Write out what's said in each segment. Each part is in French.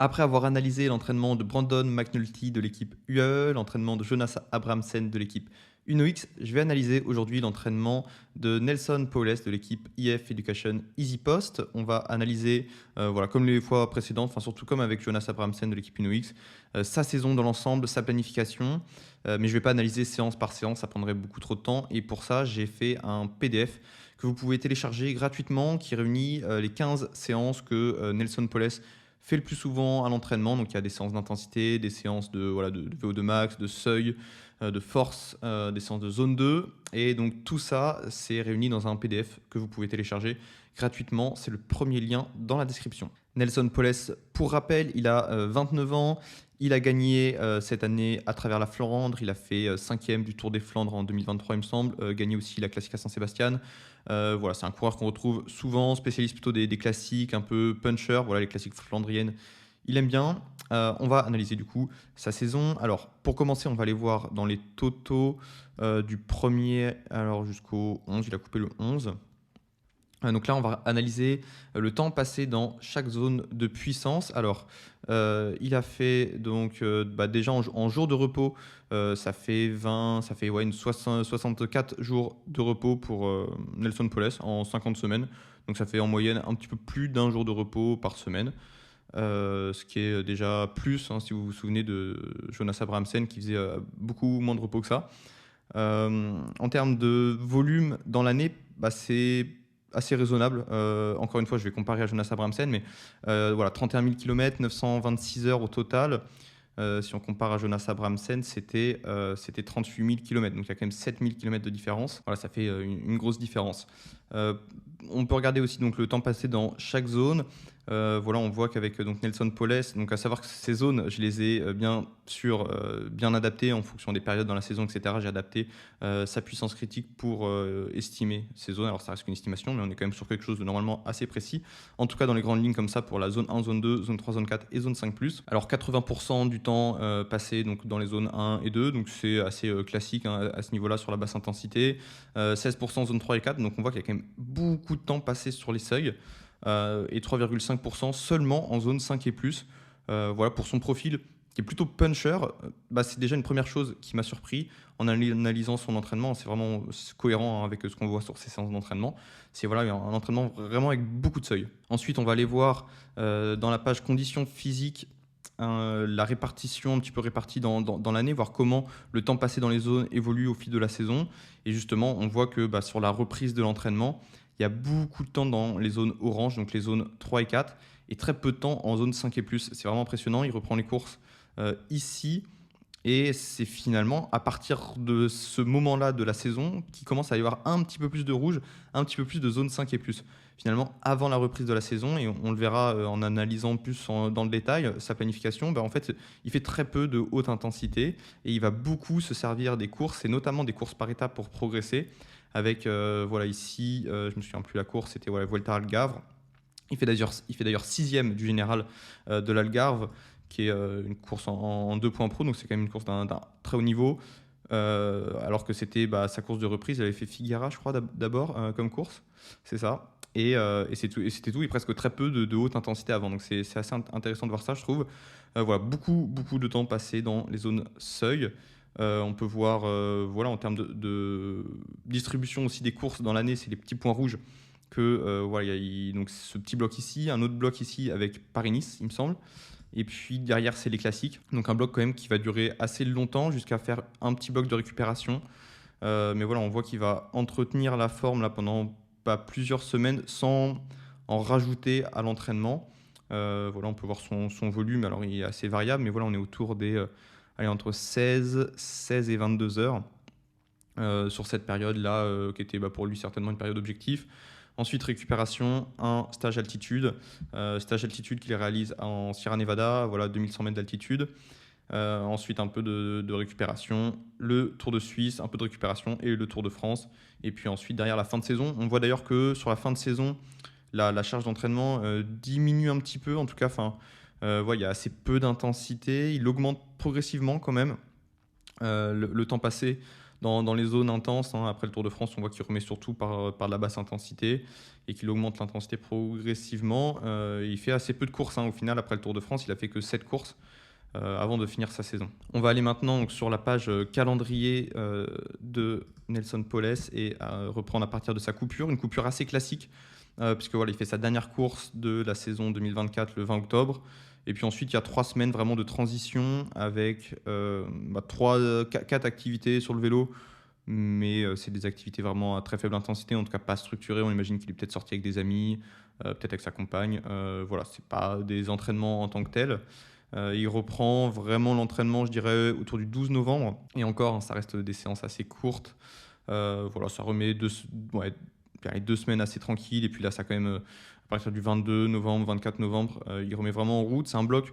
Après avoir analysé l'entraînement de Brandon McNulty de l'équipe UAE, l'entraînement de Jonas Abramsen de l'équipe UNOX, je vais analyser aujourd'hui l'entraînement de Nelson Powles de l'équipe IF Education Easy Post. On va analyser, voilà, comme les fois précédentes, enfin surtout comme avec Jonas Abramsen de l'équipe UNOX, sa saison dans l'ensemble, sa planification. Mais je ne vais pas analyser séance par séance, ça prendrait beaucoup trop de temps. Et pour ça, j'ai fait un PDF que vous pouvez télécharger gratuitement qui réunit les 15 séances que Nelson Powles fait le plus souvent à l'entraînement. Donc il y a des séances d'intensité, des séances de VO2 max, de seuil, de force, des séances de zone 2. Et donc tout ça, c'est réuni dans un PDF que vous pouvez télécharger gratuitement. C'est le premier lien dans la description. Nelson Powles, pour rappel, il a 29 ans. Il a gagné cette année à travers la Flandre. Il a fait 5e du Tour des Flandres en 2023, il me semble. Gagné aussi la Classica San-Sébastien. Voilà, c'est un coureur qu'on retrouve souvent, spécialiste plutôt des classiques, un peu puncher. Voilà, les classiques flandriennes, il aime bien. On va analyser du coup sa saison. Alors, pour commencer, on va aller voir dans les totaux du premier alors jusqu'au 11. Il a coupé le 11. Donc là, on va analyser le temps passé dans chaque zone de puissance. Alors, il a fait donc déjà en jours de repos, ça fait ouais, 64 jours de repos pour Nelson Powles en 50 semaines. Donc ça fait en moyenne un petit peu plus d'un jour de repos par semaine. Ce qui est déjà plus, hein, si vous vous souvenez de Jonas Abramsen qui faisait beaucoup moins de repos que ça. En termes de volume dans l'année, c'est assez raisonnable. Encore une fois, je vais comparer à Jonas Abramsen, mais voilà, 31 000 km, 926 heures au total. Si on compare à Jonas Abramsen, c'était 38 000 km. Donc il y a quand même 7 000 km de différence. Voilà, ça fait une grosse différence. On peut regarder aussi donc, le temps passé dans chaque zone. Voilà, on voit qu'avec donc Nelson Powles, donc à savoir que ces zones, je les ai bien sûr bien adaptées en fonction des périodes dans la saison, etc. J'ai adapté sa puissance critique pour estimer ces zones. Alors ça reste qu'une estimation, mais on est quand même sur quelque chose de normalement assez précis. En tout cas, dans les grandes lignes comme ça pour la zone 1, zone 2, zone 3, zone 4 et zone 5+. Alors 80% du temps passé donc, dans les zones 1 et 2, donc c'est assez classique hein, à ce niveau-là sur la basse intensité. 16% zone 3 et 4, donc on voit qu'il y a quand même beaucoup de temps passé sur les seuils. Et 3,5% seulement en zone 5 et plus. Voilà, pour son profil qui est plutôt puncher, c'est déjà une première chose qui m'a surpris en analysant son entraînement. C'est vraiment cohérent hein, avec ce qu'on voit sur ses séances d'entraînement. C'est voilà, un entraînement vraiment avec beaucoup de seuil. Ensuite, on va aller voir dans la page conditions physiques la répartition un petit peu répartie dans l'année, voir comment le temps passé dans les zones évolue au fil de la saison. Et justement, on voit que sur la reprise de l'entraînement, il y a beaucoup de temps dans les zones orange, donc les zones 3 et 4, et très peu de temps en zone 5 et plus. C'est vraiment impressionnant. Il reprend les courses ici. Et c'est finalement à partir de ce moment-là de la saison qu'il commence à y avoir un petit peu plus de rouge, un petit peu plus de zone 5 et plus. Finalement, avant la reprise de la saison, et on le verra en analysant plus dans le détail, sa planification, en fait, il fait très peu de haute intensité et il va beaucoup se servir des courses, et notamment des courses par étapes pour progresser. Avec, voilà, ici, je me souviens plus la course, c'était voilà, Vuelta al Garve. Il fait d'ailleurs sixième du général de l'Algarve, qui est une course en 2 points pro, donc c'est quand même une course d'un très haut niveau. Alors que c'était sa course de reprise, il avait fait Figueira, je crois, d'abord comme course, c'est ça. Et c'est tout, et c'était tout, et presque très peu de haute intensité avant. Donc c'est assez intéressant de voir ça, je trouve. Voilà, beaucoup de temps passé dans les zones seuil. On peut voir, voilà, en termes de distribution aussi des courses dans l'année, c'est les petits points rouges que voilà, il y a donc ce petit bloc ici, un autre bloc ici avec Paris-Nice, il me semble. Et puis derrière, c'est les classiques. Donc un bloc quand même qui va durer assez longtemps jusqu'à faire un petit bloc de récupération. Mais voilà, on voit qu'il va entretenir la forme là, pendant plusieurs semaines sans en rajouter à l'entraînement. Voilà, on peut voir son volume. Alors il est assez variable, mais voilà, on est autour des entre 16 et 22 heures sur cette période-là, qui était pour lui certainement une période objectif. Ensuite, récupération, un stage altitude. Stage altitude qu'il réalise en Sierra Nevada, voilà, 2100 mètres d'altitude. Ensuite, un peu de récupération. Le Tour de Suisse, un peu de récupération. Et le Tour de France. Et puis ensuite, derrière la fin de saison, on voit d'ailleurs que sur la fin de saison, la charge d'entraînement diminue un petit peu. En tout cas, il y a assez peu d'intensité. Il augmente progressivement quand même le temps passé dans les zones intenses, hein. Après le Tour de France, on voit qu'il remet surtout par la basse intensité et qu'il augmente l'intensité progressivement. Il fait assez peu de courses, hein. Au final, après le Tour de France, il a fait que 7 courses avant de finir sa saison. On va aller maintenant donc, sur la page calendrier de Nelson Powless et reprendre à partir de sa coupure, une coupure assez classique, puisque voilà, il fait sa dernière course de la saison 2024 le 20 octobre. Et puis ensuite, il y a 3 semaines vraiment de transition avec 4 activités sur le vélo, mais c'est des activités vraiment à très faible intensité, en tout cas pas structurées. On imagine qu'il est peut-être sorti avec des amis, peut-être avec sa compagne. Voilà, c'est pas des entraînements en tant que tels. Il reprend vraiment l'entraînement, je dirais, autour du 12 novembre. Et encore, hein, ça reste des séances assez courtes. Voilà, ça remet ouais, 2 semaines assez tranquilles. Et puis là, ça quand même, à partir du 22 novembre, 24 novembre, il remet vraiment en route. C'est un bloc,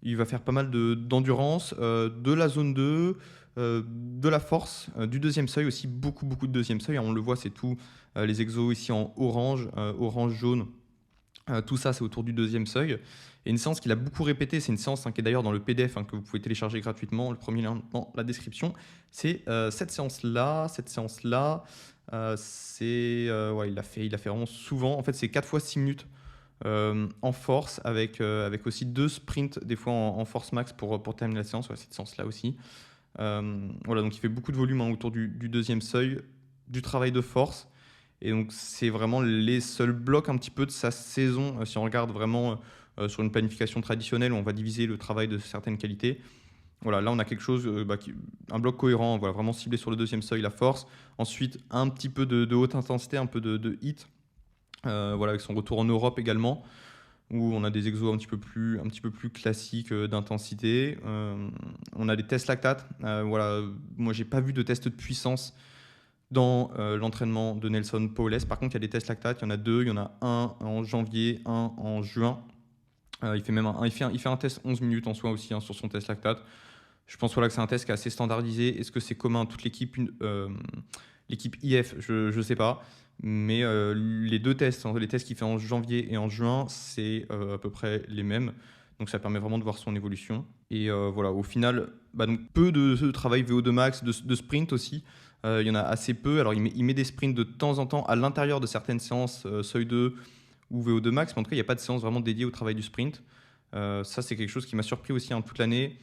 il va faire pas mal d'endurance, de la zone 2, de la force, du deuxième seuil aussi, beaucoup, beaucoup de deuxième seuil. On le voit, c'est tout les exos ici en orange, orange, jaune. Tout ça, c'est autour du deuxième seuil. Et une séance qu'il a beaucoup répétée, c'est une séance qui est d'ailleurs dans le PDF que vous pouvez télécharger gratuitement, le premier lien dans la description. C'est cette séance-là, cette séance-là. Ouais, il a fait vraiment souvent. En fait, c'est 4 fois 6 minutes en force, avec aussi 2 sprints, des fois en force max pour terminer la séance. Ouais, cette séance-là aussi. Voilà, donc il fait beaucoup de volume autour du deuxième seuil, du travail de force. Et donc, c'est vraiment les seuls blocs un petit peu de sa saison. Si on regarde vraiment sur une planification traditionnelle, où on va diviser le travail de certaines qualités. Voilà, là, on a quelque chose, un bloc cohérent, voilà, vraiment ciblé sur le deuxième seuil, la force. Ensuite, un petit peu de haute intensité, un peu de hit. Voilà, avec son retour en Europe également, où on a des exos un petit peu plus classiques d'intensité. On a des tests lactates. Voilà, moi, j'ai pas vu de test de puissance dans l'entraînement de Nelson Powless. Par contre, il y a des tests lactates, il y en a 2, il y en a un en janvier, un en juin. Il fait même il fait un test 11 minutes en soi aussi, hein, sur son test lactate. Je pense voilà, que c'est un test qui est assez standardisé. Est-ce que c'est commun à toute l'équipe l'équipe IF, je ne sais pas. Mais les 2 tests, hein, les tests qu'il fait en janvier et en juin, c'est à peu près les mêmes. Donc ça permet vraiment de voir son évolution. Et voilà, au final, donc, peu de travail VO2 max, de sprint aussi. Il y en a assez peu. Alors il met des sprints de temps en temps à l'intérieur de certaines séances seuil 2 ou VO2 max, mais en tout cas, il n'y a pas de séance vraiment dédiée au travail du sprint. Ça, c'est quelque chose qui m'a surpris aussi, hein, toute l'année.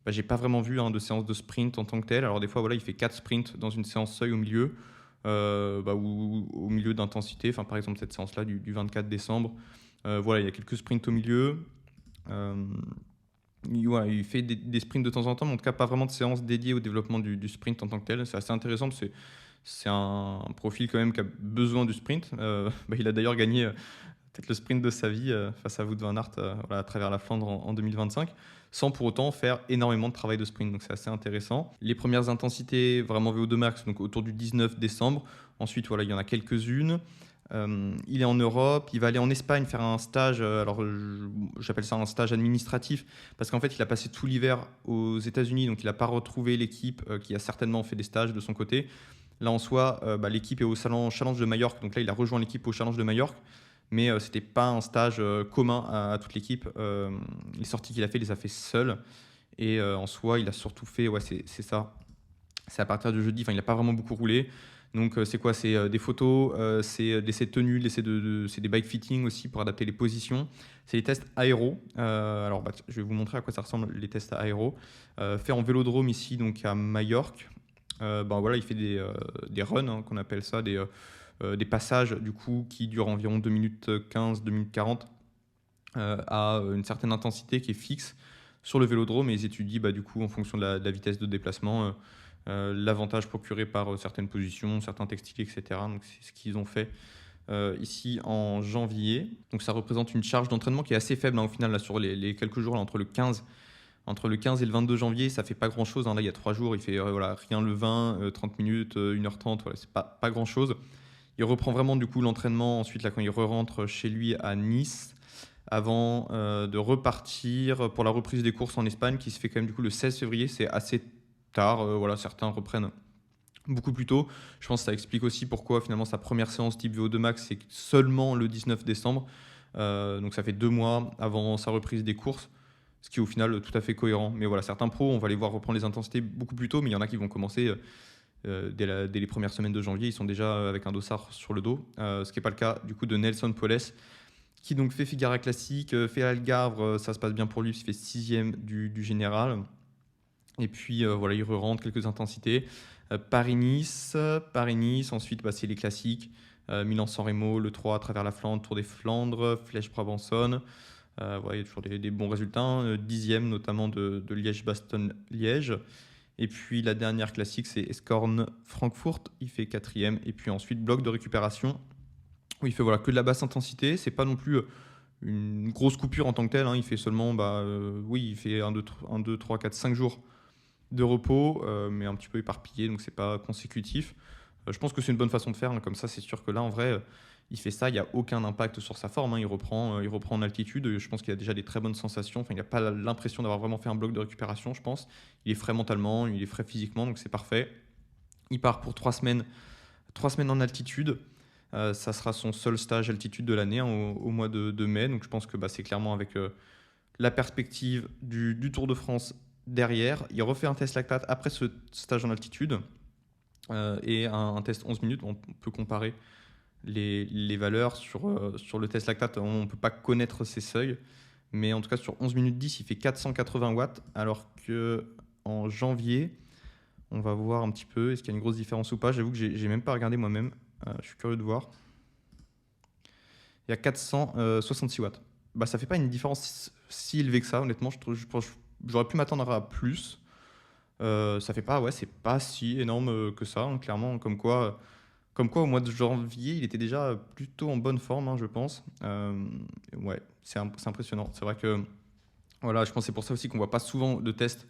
J'ai pas vraiment vu, hein, de séance de sprint en tant que tel. Alors des fois, voilà, il fait 4 sprints dans une séance seuil au milieu, ou au milieu d'intensité. Enfin, par exemple, cette séance-là du 24 décembre. Voilà, il y a quelques sprints au milieu. Il fait des sprints de temps en temps, mais en tout cas, pas vraiment de séance dédiée au développement du sprint en tant que tel. C'est assez intéressant parce que c'est un profil quand même qui a besoin du sprint. Il a d'ailleurs gagné peut-être le sprint de sa vie face à Wout van Aert, voilà, à travers la Flandre en 2025, sans pour autant faire énormément de travail de sprint. Donc c'est assez intéressant. Les premières intensités vraiment VO2 max, donc autour du 19 décembre. Ensuite, voilà, il y en a quelques-unes. Il est en Europe, il va aller en Espagne faire un stage, alors j'appelle ça un stage administratif, parce qu'en fait il a passé tout l'hiver aux États-Unis, donc il n'a pas retrouvé l'équipe qui a certainement fait des stages de son côté. Là en soi, l'équipe est au Challenge de Majorque, donc là il a rejoint l'équipe au Challenge de Majorque, mais ce n'était pas un stage commun à toute l'équipe. Les sorties qu'il a fait, il les a fait seul, et en soi il a surtout fait, ouais, c'est ça, c'est à partir du jeudi, enfin il n'a pas vraiment beaucoup roulé. Donc c'est quoi? C'est des photos, c'est des essais de tenue, c'est des bike fitting aussi pour adapter les positions. C'est des tests aéro. Alors je vais vous montrer à quoi ça ressemble les tests aéro. Fait en vélodrome ici, donc à Majorque. Voilà, il fait des runs, hein, qu'on appelle ça, des passages du coup qui durent environ 2 minutes 15, 2 minutes 40 à une certaine intensité qui est fixe sur le vélodrome, et ils étudient du coup en fonction de la vitesse de déplacement l'avantage procuré par certaines positions, certains textiles, etc. Donc c'est ce qu'ils ont fait ici en janvier. Donc ça représente une charge d'entraînement qui est assez faible, hein, au final, là, sur les quelques jours là, entre le 15 et le 22 janvier, ça fait pas grand chose, hein. Là il y a 3 jours, il fait voilà, rien le 20, 30 minutes, 1h30, voilà, c'est pas grand chose. Il reprend vraiment du coup l'entraînement ensuite là quand il rentre chez lui à Nice, avant de repartir pour la reprise des courses en Espagne qui se fait quand même du coup le 16 février. C'est assez tard, voilà, certains reprennent beaucoup plus tôt. Je pense que ça explique aussi pourquoi finalement sa première séance type VO2 max c'est seulement le 19 décembre. Donc ça fait 2 mois avant sa reprise des courses, ce qui est au final tout à fait cohérent. Mais voilà, certains pros, on va les voir reprendre les intensités beaucoup plus tôt, mais il y en a qui vont commencer dès les premières semaines de janvier, ils sont déjà avec un dossard sur le dos. Ce qui n'est pas le cas du coup de Nelson Poles, qui donc fait Figara Classique, fait Algarve, ça se passe bien pour lui, il fait 6e du général. Et puis voilà, il re-rentre quelques intensités. Paris-Nice, ensuite c'est les classiques. Milan-San Remo, le 3 à travers la Flandre, Tour des Flandres, Flèche-Brabançonne. Voilà, il y a toujours des bons résultats, hein. 10e notamment de Liège-Bastogne-Liège. Et puis la dernière classique, c'est Escorn-Francfort, il fait 4e. Et puis ensuite, bloc de récupération, où il fait voilà, que de la basse intensité. C'est pas non plus une grosse coupure en tant que telle, hein. Il fait seulement, il fait 1, 2, 3, 4, 5 jours de repos, mais un petit peu éparpillé, donc c'est pas consécutif. Je pense que c'est une bonne façon de faire, hein. Comme ça, c'est sûr que là, en vrai, il fait ça, il n'y a aucun impact sur sa forme, hein. Il reprend en altitude. Je pense qu'il a déjà des très bonnes sensations. Enfin, il n'a pas l'impression d'avoir vraiment fait un bloc de récupération, je pense. Il est frais mentalement, il est frais physiquement, donc c'est parfait. Il part pour 3 semaines, 3 semaines en altitude. Ça sera son seul stage altitude de l'année, hein, au mois de mai. Donc je pense que c'est clairement avec la perspective du Tour de France derrière. Il refait un test lactate après ce stage en altitude et un test 11 minutes. On peut comparer les valeurs sur le test lactate. On ne peut pas connaître ses seuils, mais en tout cas sur 11 minutes 10, il fait 480 watts, alors qu'en janvier, on va voir un petit peu, est-ce qu'il y a une grosse différence ou pas. J'avoue que j'ai même pas regardé moi-même, je suis curieux de voir. Il y a 466 watts. Ça fait pas une différence si élevée que ça, honnêtement. J'aurais pu m'attendre à plus. Ça fait pas, ouais, c'est pas si énorme que ça, hein, clairement. Comme quoi, au mois de janvier, il était déjà plutôt en bonne forme, hein, je pense. Ouais, c'est impressionnant. C'est vrai que, voilà, je pense que c'est pour ça aussi qu'on voit pas souvent de tests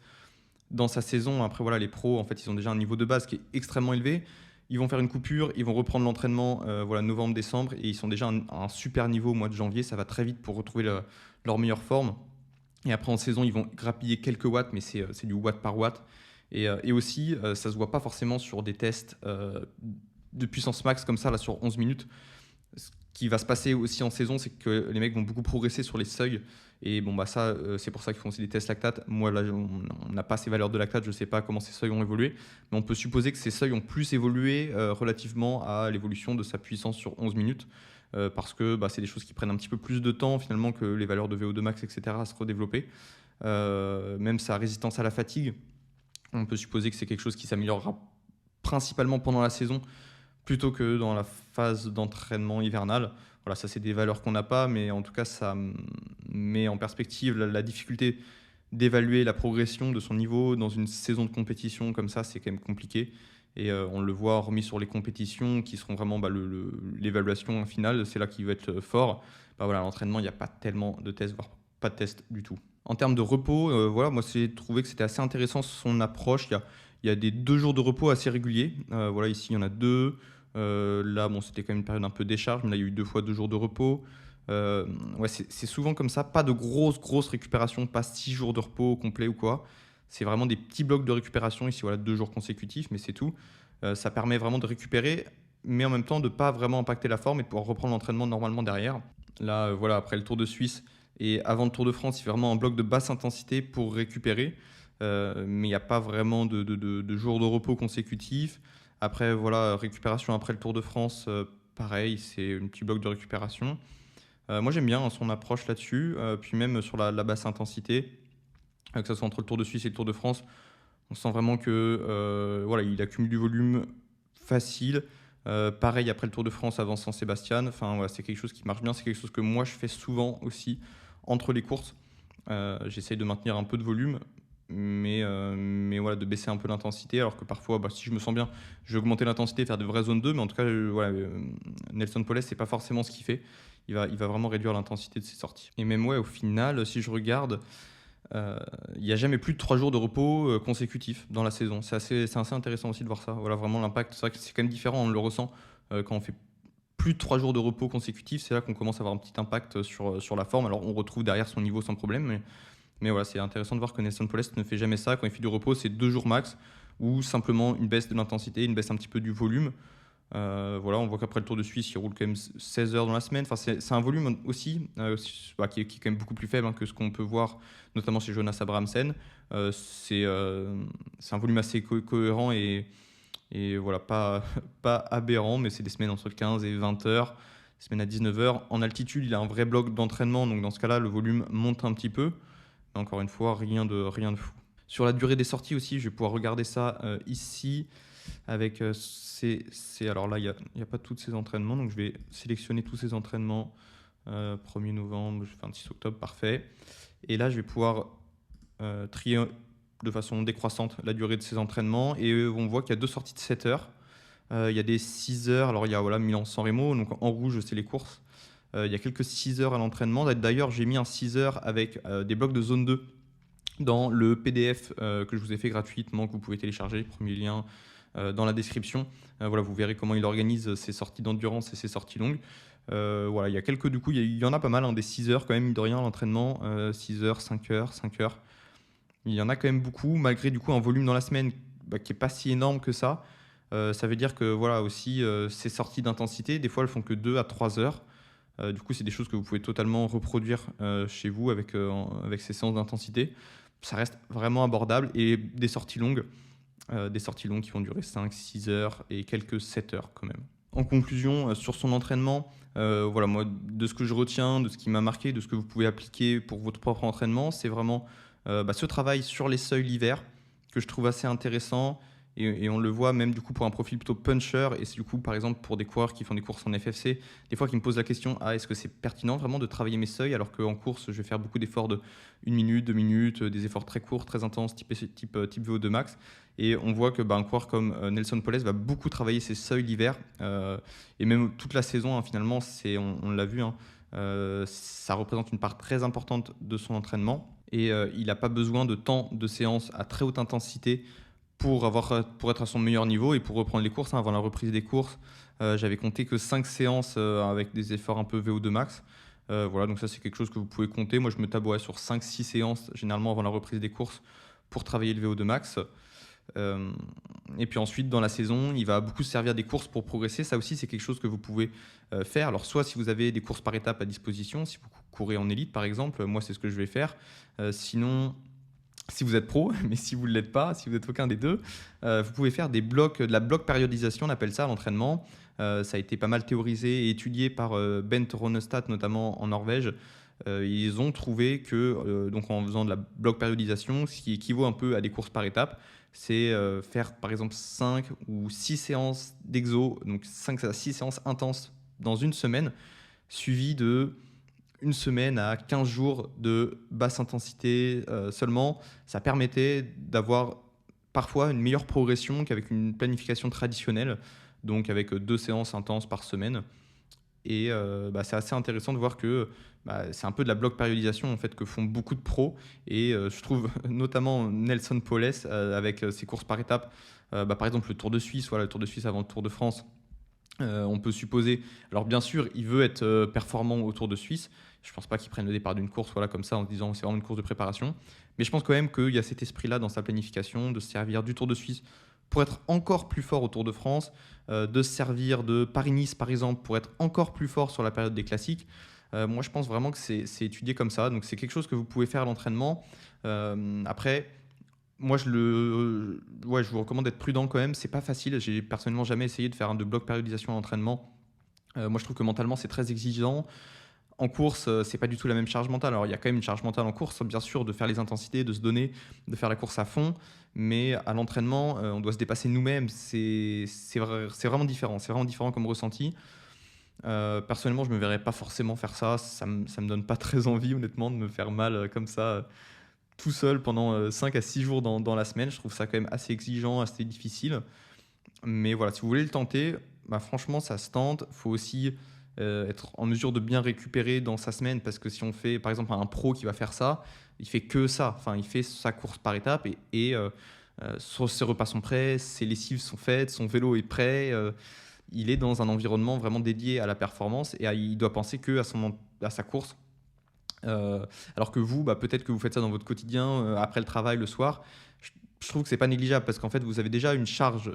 dans sa saison. Après, voilà, les pros, en fait, ils ont déjà un niveau de base qui est extrêmement élevé. Ils vont faire une coupure, ils vont reprendre l'entraînement voilà, novembre, décembre, et ils sont déjà à un super niveau au mois de janvier. Ça va très vite pour retrouver leur meilleure forme. Et après, en saison, ils vont grappiller quelques watts, mais c'est du watt par watt. Et aussi, ça se voit pas forcément sur des tests de puissance max comme ça, là, sur 11 minutes. Ce qui va se passer aussi en saison, c'est que les mecs vont beaucoup progresser sur les seuils. Et ça, c'est pour ça qu'ils font aussi des tests lactate. Moi, là, on n'a pas ces valeurs de lactate, je ne sais pas comment ces seuils ont évolué. Mais on peut supposer que ces seuils ont plus évolué relativement à l'évolution de sa puissance sur 11 minutes. Parce que c'est des choses qui prennent un petit peu plus de temps finalement que les valeurs de VO2 max, etc. à se redévelopper. Même sa résistance à la fatigue, on peut supposer que c'est quelque chose qui s'améliorera principalement pendant la saison plutôt que dans la phase d'entraînement hivernale. Voilà, ça c'est des valeurs qu'on n'a pas, mais en tout cas ça met en perspective la difficulté d'évaluer la progression de son niveau dans une saison de compétition comme ça, c'est quand même compliqué. Et on le voit remis sur les compétitions qui seront vraiment l'évaluation finale, c'est là qu'il va être fort. Voilà, l'entraînement, il n'y a pas tellement de tests, voire pas de tests du tout. En termes de repos, voilà, moi j'ai trouvé que c'était assez intéressant son approche. Il y a des 2 jours de repos assez réguliers. Voilà, ici il y en a 2. Là, c'était quand même une période un peu décharge, mais là il y a eu 2 fois 2 jours de repos. Ouais, c'est souvent comme ça, pas de grosses récupérations, pas 6 jours de repos complet ou quoi. C'est vraiment des petits blocs de récupération, ici voilà 2 jours consécutifs, mais c'est tout. Ça permet vraiment de récupérer, mais en même temps de ne pas vraiment impacter la forme et de pouvoir reprendre l'entraînement normalement derrière. Là, voilà, après le Tour de Suisse et avant le Tour de France, il fait vraiment un bloc de basse intensité pour récupérer, mais il n'y a pas vraiment de jours de repos consécutifs. Après, voilà, récupération après le Tour de France, pareil, c'est un petit bloc de récupération. Moi, j'aime bien son approche là-dessus, puis même sur la basse intensité, que ce soit entre le Tour de Suisse et le Tour de France, on sent vraiment que voilà, il accumule du volume facile. Pareil après le Tour de France avant San Sébastien. Enfin, voilà, c'est quelque chose qui marche bien. C'est quelque chose que moi je fais souvent aussi entre les courses. J'essaye de maintenir un peu de volume, mais voilà, de baisser un peu l'intensité. Alors que parfois, si je me sens bien, je vais augmenter l'intensité, faire de vraies zones 2. Mais en tout cas, voilà, Nelson Poles, c'est pas forcément ce qu'il fait. Il va vraiment réduire l'intensité de ses sorties. Et même, ouais, au final, si je regarde, il n'y a jamais plus de 3 jours de repos consécutifs dans la saison. C'est assez intéressant aussi de voir ça. Voilà, vraiment l'impact. C'est vrai que c'est quand même différent, on le ressent quand on fait plus de 3 jours de repos consécutifs. C'est là qu'on commence à avoir un petit impact sur la forme. Alors on retrouve derrière son niveau sans problème. Mais voilà, c'est intéressant de voir que Nelson Poles ne fait jamais ça. Quand il fait du repos, c'est 2 jours max ou simplement une baisse de l'intensité, une baisse un petit peu du volume. Voilà, on voit qu'après le Tour de Suisse, il roule quand même 16 heures dans la semaine. Enfin, c'est un volume aussi qui est quand même beaucoup plus faible que ce qu'on peut voir, notamment chez Jonas Abrahamsen. C'est un volume assez cohérent et Et voilà, pas, pas aberrant, mais c'est des semaines entre 15 et 20 heures, des semaines à 19 heures. En altitude, il a un vrai bloc d'entraînement, donc dans ce cas-là, le volume monte un petit peu. Mais encore une fois, rien de fou. Sur la durée des sorties aussi, je vais pouvoir regarder ça ici avec alors là, il y a pas tous ces entraînements, donc je vais sélectionner tous ces entraînements. 1er novembre, 26 octobre, parfait. Et là, je vais pouvoir trier de façon décroissante la durée de ces entraînements. Et on voit qu'il y a deux sorties de 7 heures. Il y a des 6 heures. Alors, il y a voilà, Milan-San Remo. Donc, en rouge, c'est les courses. Il y a quelques 6 heures à l'entraînement. D'ailleurs, j'ai mis un 6 heures avec des blocs de zone 2 dans le PDF que je vous ai fait gratuitement, que vous pouvez télécharger. Premier lien dans la description. Voilà, vous verrez comment il organise ses sorties d'endurance et ses sorties longues. Voilà, il y a quelques, du coup, il y en a pas mal, hein, des 6 heures quand même, mine de rien, l'entraînement. 6 heures, 5 heures, 5 heures. Il y en a quand même beaucoup, malgré du coup un volume dans la semaine qui n'est pas si énorme que ça. Ça veut dire que voilà aussi ces sorties d'intensité, des fois elles font que 2 à 3 heures. Du coup, c'est des choses que vous pouvez totalement reproduire chez vous avec ces séances d'intensité. Ça reste vraiment abordable et des sorties longues qui vont durer 5, 6 heures et quelques 7 heures quand même. En conclusion, sur son entraînement, voilà, moi, de ce que je retiens, de ce qui m'a marqué, de ce que vous pouvez appliquer pour votre propre entraînement, c'est vraiment ce travail sur les seuils l'hiver que je trouve assez intéressant. Et on le voit même du coup pour un profil plutôt puncher. Et c'est du coup, par exemple, pour des coureurs qui font des courses en FFC, des fois qui me posent la question, est-ce que c'est pertinent vraiment de travailler mes seuils alors qu'en course, je vais faire beaucoup d'efforts de 1 minute, 2 minutes, des efforts très courts, très intenses, type VO2 max. Et on voit que un coureur comme Nelson Poles va beaucoup travailler ses seuils l'hiver. Et même toute la saison, hein, finalement, on l'a vu, hein, ça représente une part très importante de son entraînement. Et il n'a pas besoin de temps de séance à très haute intensité pour être à son meilleur niveau et pour reprendre les courses, hein. Avant la reprise des courses, j'avais compté que 5 séances avec des efforts un peu VO2 max. Voilà, donc ça c'est quelque chose que vous pouvez compter. Moi je me tabourais sur 5-6 séances généralement avant la reprise des courses pour travailler le VO2 max. Et puis ensuite, dans la saison, il va beaucoup se servir des courses pour progresser. Ça aussi, c'est quelque chose que vous pouvez faire. Alors, soit si vous avez des courses par étapes à disposition, si vous courez en élite par exemple, moi c'est ce que je vais faire. Sinon, si vous êtes pro, mais si vous ne l'êtes pas, si vous n'êtes aucun des deux, vous pouvez faire des blocs, de la bloc périodisation, on appelle ça à l'entraînement. Ça a été pas mal théorisé et étudié par Bent Rønnestad, notamment en Norvège. Ils ont trouvé que, donc en faisant de la bloc périodisation, ce qui équivaut un peu à des courses par étapes, c'est faire par exemple 5 ou 6 séances d'exo, donc 5 à 6 séances intenses dans une semaine, suivies de une semaine à 15 jours de basse intensité seulement. Ça permettait d'avoir parfois une meilleure progression qu'avec une planification traditionnelle, donc avec 2 séances intenses par semaine. Et c'est assez intéressant de voir que c'est un peu de la bloc périodisation en fait, que font beaucoup de pros. Et je trouve notamment Nelson Poles avec ses courses par étapes, par exemple le Tour de Suisse, voilà, le Tour de Suisse avant le Tour de France. On peut supposer, alors bien sûr, il veut être performant au Tour de Suisse. Je ne pense pas qu'il prenne le départ d'une course voilà, comme ça en se disant c'est vraiment une course de préparation. Mais je pense quand même qu'il y a cet esprit-là dans sa planification de se servir du Tour de Suisse pour être encore plus fort au Tour de France, de se servir de Paris-Nice par exemple pour être encore plus fort sur la période des classiques. Moi je pense vraiment que c'est étudié comme ça. Donc c'est quelque chose que vous pouvez faire à l'entraînement. Après, moi, je vous recommande d'être prudent quand même. C'est pas facile. J'ai personnellement jamais essayé de faire de bloc périodisation à l'entraînement. Moi, je trouve que mentalement, c'est très exigeant. En course, c'est pas du tout la même charge mentale. Alors, il y a quand même une charge mentale en course, bien sûr, de faire les intensités, de se donner, de faire la course à fond. Mais à l'entraînement, on doit se dépasser nous-mêmes. C'est vraiment différent. C'est vraiment différent comme ressenti. Personnellement, je me verrais pas forcément faire ça. Ça me donne pas très envie, honnêtement, de me faire mal comme ça. Tout seul pendant 5 à 6 jours dans la semaine. Je trouve ça quand même assez exigeant, assez difficile. Mais voilà, si vous voulez le tenter, franchement, ça se tente. Il faut aussi être en mesure de bien récupérer dans sa semaine parce que si on fait, par exemple, un pro qui va faire ça, il fait que ça. Enfin, il fait sa course par étape ses repas sont prêts, ses lessives sont faites, son vélo est prêt. Il est dans un environnement vraiment dédié à la performance et il doit penser que à sa course. Alors que vous, peut-être que vous faites ça dans votre quotidien, après le travail, le soir. Je trouve que c'est pas négligeable parce qu'en fait, vous avez déjà une charge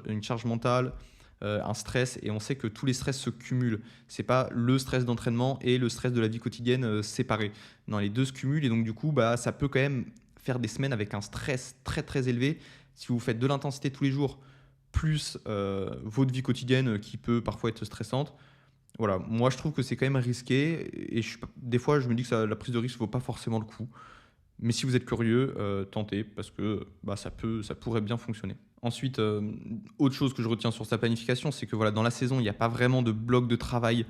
mentale, un stress, et on sait que tous les stress se cumulent. C'est pas le stress d'entraînement et le stress de la vie quotidienne séparés. Non, les deux se cumulent et donc du coup, ça peut quand même faire des semaines avec un stress très très élevé. Si vous faites de l'intensité tous les jours, plus votre vie quotidienne qui peut parfois être stressante. Voilà, moi je trouve que c'est quand même risqué et des fois je me dis que la prise de risque ne vaut pas forcément le coup. Mais si vous êtes curieux, tentez parce que bah, ça pourrait bien fonctionner. Ensuite, autre chose que je retiens sur sa planification, c'est que voilà, dans la saison, il n'y a pas vraiment de bloc de travail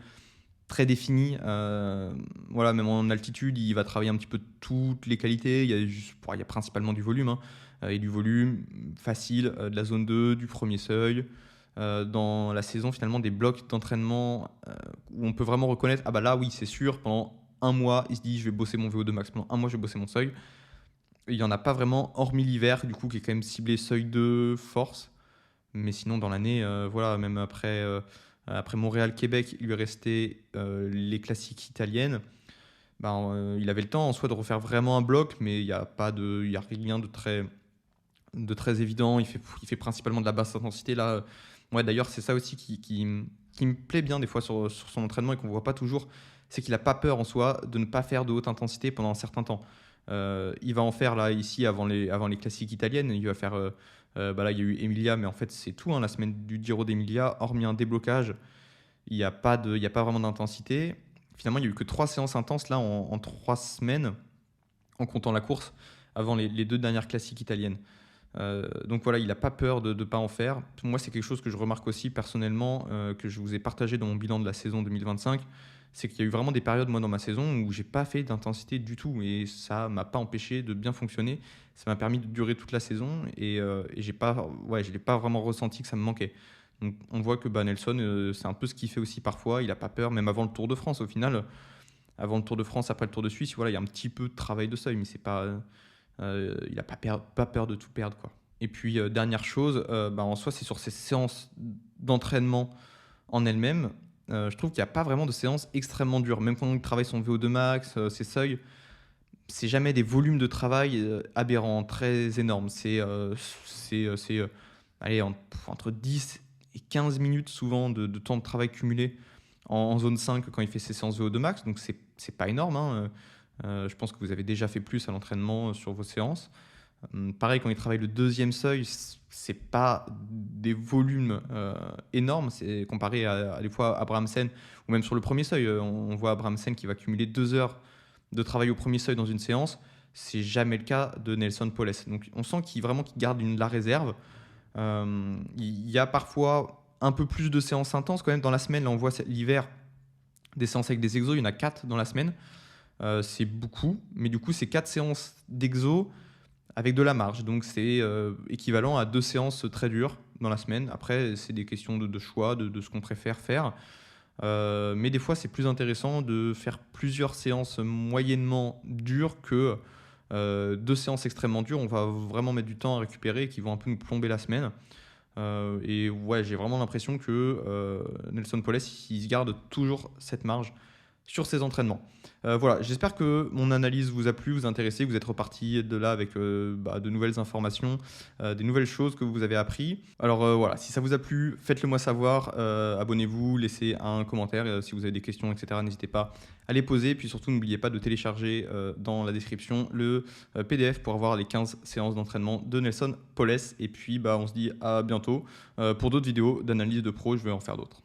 très défini. Voilà, même en altitude, il va travailler un petit peu toutes les qualités. Il y a principalement du volume, hein, et du volume facile, de la zone 2, du premier seuil. Dans la saison, finalement, des blocs d'entraînement où on peut vraiment reconnaître, ah bah là, oui, c'est sûr, pendant un mois, il se dit, je vais bosser mon VO2 max. Pendant un mois, je vais bosser mon seuil. Il n'y en a pas vraiment, hormis l'hiver, du coup, qui est quand même ciblé seuil 2, force. Mais sinon, dans l'année, voilà, même après Montréal-Québec, il lui restait les classiques italiennes. Ben, il avait le temps en soi de refaire vraiment un bloc, mais il y a rien de très évident. Il fait principalement de la basse intensité. Là, ouais, d'ailleurs, c'est ça aussi qui me plaît bien des fois sur son entraînement et qu'on ne voit pas toujours. C'est qu'il n'a pas peur en soi de ne pas faire de haute intensité pendant un certain temps. Il va en faire là, ici, avant les classiques italiennes. Il va faire. Bah là, il y a eu Emilia, mais en fait, c'est tout, hein, la semaine du Giro d'Emilia, hormis un déblocage, il y a pas vraiment d'intensité. Finalement, il n'y a eu que 3 séances intenses là en 3 semaines, en comptant la course, avant les 2 dernières classiques italiennes. Donc voilà, il n'a pas peur de ne pas en faire. Moi, c'est quelque chose que je remarque aussi personnellement, que je vous ai partagé dans mon bilan de la saison 2025. C'est qu'il y a eu vraiment des périodes, moi, dans ma saison, où j'ai pas fait d'intensité du tout. Et ça m'a pas empêché de bien fonctionner. Ça m'a permis de durer toute la saison. Et je l'ai pas vraiment ressenti que ça me manquait. Donc on voit que bah, Nelson, c'est un peu ce qu'il fait aussi parfois. Il n'a pas peur, même avant le Tour de France, au final. Avant le Tour de France, après le Tour de Suisse, voilà, il y a un petit peu de travail de seuil, mais c'est pas, il n'a pas peur de tout perdre, quoi. Et puis, dernière chose, bah, en soi, c'est sur ces séances d'entraînement en elles-mêmes. Je trouve qu'il n'y a pas vraiment de séances extrêmement dures. Même quand on travaille son VO2 max, ses seuils, c'est jamais des volumes de travail aberrants, très énormes. Allez, entre 10 et 15 minutes souvent de temps de travail cumulé en zone 5 quand il fait ses séances VO2 max. Donc, c'est pas énorme, hein. Je pense que vous avez déjà fait plus à l'entraînement sur vos séances. Pareil, quand il travaille le deuxième seuil, c'est pas des volumes énormes. C'est comparé à des fois à Abrahamsen ou même sur le premier seuil. On voit Abrahamsen qui va cumuler 2 heures de travail au premier seuil dans une séance. C'est jamais le cas de Nelson Poles. Donc on sent qu'il garde la réserve. Il y a parfois un peu plus de séances intenses quand même dans la semaine. Là, on voit l'hiver des séances avec des exos. Il y en a 4 dans la semaine. C'est beaucoup, mais du coup, c'est 4 séances d'exo avec de la marge. Donc, c'est équivalent à 2 séances très dures dans la semaine. Après, c'est des questions de choix, de ce qu'on préfère faire. Mais des fois, c'est plus intéressant de faire plusieurs séances moyennement dures que 2 séances extrêmement dures. On va vraiment mettre du temps à récupérer et qui vont un peu nous plomber la semaine. Et ouais, j'ai vraiment l'impression que Nelson Poles, il se garde toujours cette marge sur ses entraînements. Voilà, j'espère que mon analyse vous a plu, vous a intéressé, que vous êtes reparti de là avec de nouvelles informations, des nouvelles choses que vous avez appris. Alors voilà, si ça vous a plu, faites-le moi savoir, abonnez-vous, laissez un commentaire, si vous avez des questions, etc., n'hésitez pas à les poser. Puis surtout, n'oubliez pas de télécharger dans la description le PDF pour avoir les 15 séances d'entraînement de Nelson Poles. Et puis, on se dit à bientôt pour d'autres vidéos d'analyse de pro, je vais en faire d'autres.